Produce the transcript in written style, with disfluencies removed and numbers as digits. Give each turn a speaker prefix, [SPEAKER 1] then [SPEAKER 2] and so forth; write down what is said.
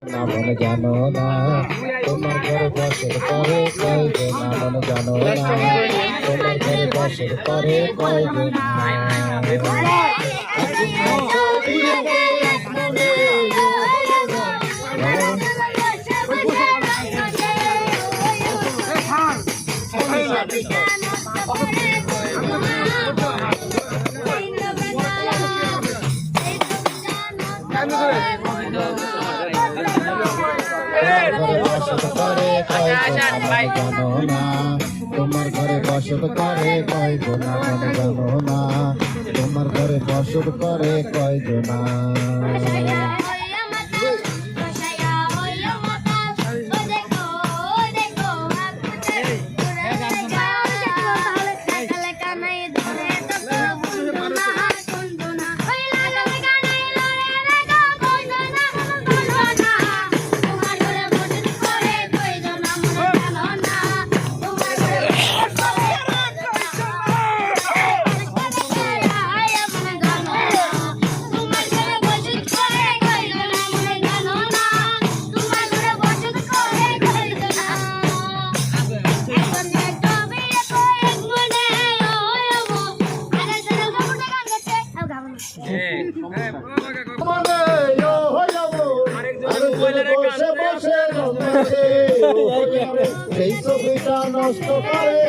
[SPEAKER 1] না মনে জানো না তোমার ঘরে বসে করে কয়জন না মনে জানো না তোমার ঘরে বসে করে কয়জন জানো না তোমার ঘরে বসত করে কয়জন মনে জানো না তোমার ঘরে বসত করে কয়জন সেই ছবিটা নষ্ট করে